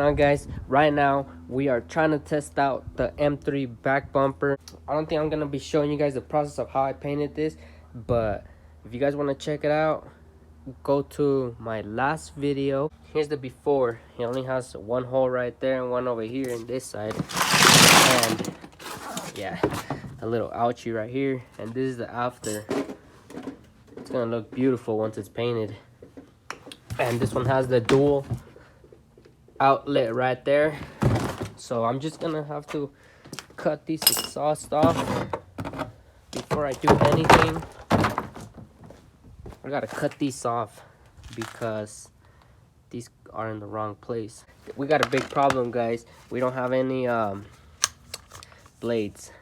on, guys? Right now we are trying to test out the M3 back bumper. I don't think I'm gonna be showing you guys the process of how I painted this, but if you guys want to check it out, go to my last video. Here's the before. It only has one hole right there and one over here in this side, and yeah, a little ouchie right here. And this is the after. It's gonna look beautiful once it's painted. And this one has the dual outlet right there, so I'm just gonna have to cut these exhaust off before I do anything. I gotta cut these off because these are in the wrong place. We got a big problem, guys. We don't have any blades.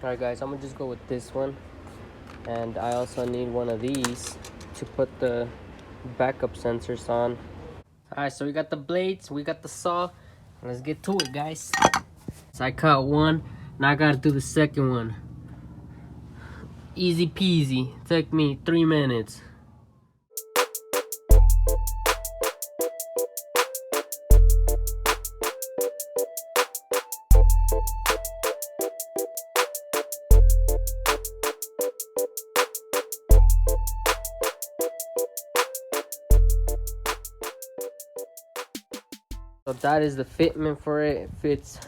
Alright guys, I'm gonna just go with this one. And I also need one of these to put the backup sensors on. Alright, so we got the blades, we got the saw. Let's get to it, guys. So I cut one, now I gotta do the second one. Easy peasy, took me 3 minutes. So that is the fitment for it. It fits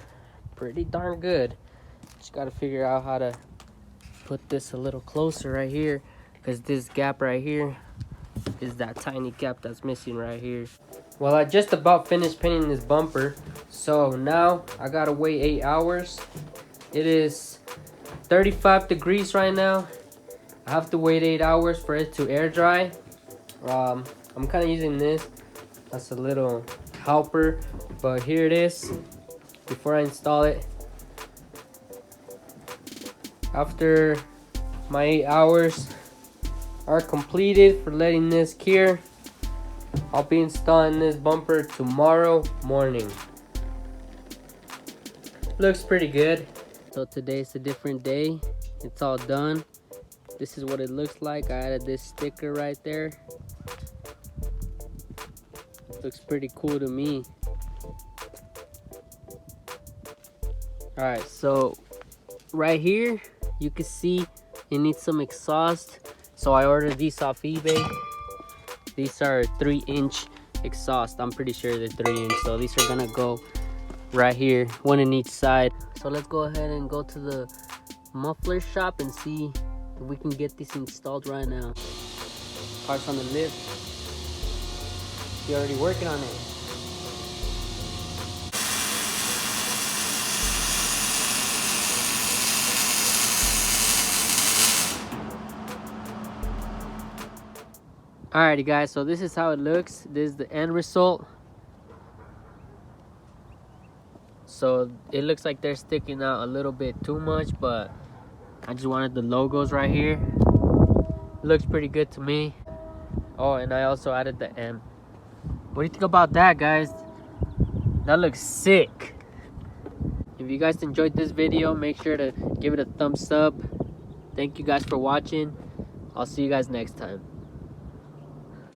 pretty darn good. Just gotta figure out how to put this a little closer right here, because this gap right here is that tiny gap that's missing right here. Well, I just about finished painting this bumper, so now I gotta wait 8 hours. It is 35 degrees right now. I have to wait 8 hours for it to air dry. I'm kind of using this as a little helper, but here it is before I install it. After my 8 hours are completed for letting this cure, I'll be installing this bumper tomorrow morning. Looks pretty good. So today's a different day. It's all done. This is what it looks like. I added this sticker right there. Looks pretty cool to me. Alright, so right here you can see it needs some exhaust, so I ordered these off eBay. These are 3-inch exhaust. I'm pretty sure they're 3-inch, so these are gonna go right here, one in each side. So let's go ahead and go to the muffler shop and see if we can get these installed right now. Parts on the lift. You're already working on it. Alrighty guys, so this is how it looks. This is the end result. So it looks like they're sticking out a little bit too much, but I just wanted the logos right here. Looks pretty good to me. Oh, and I also added the M. What do you think about that, guys? That looks sick. If you guys enjoyed this video, make sure to give it a thumbs up. Thank you guys for watching. I'll see you guys next time.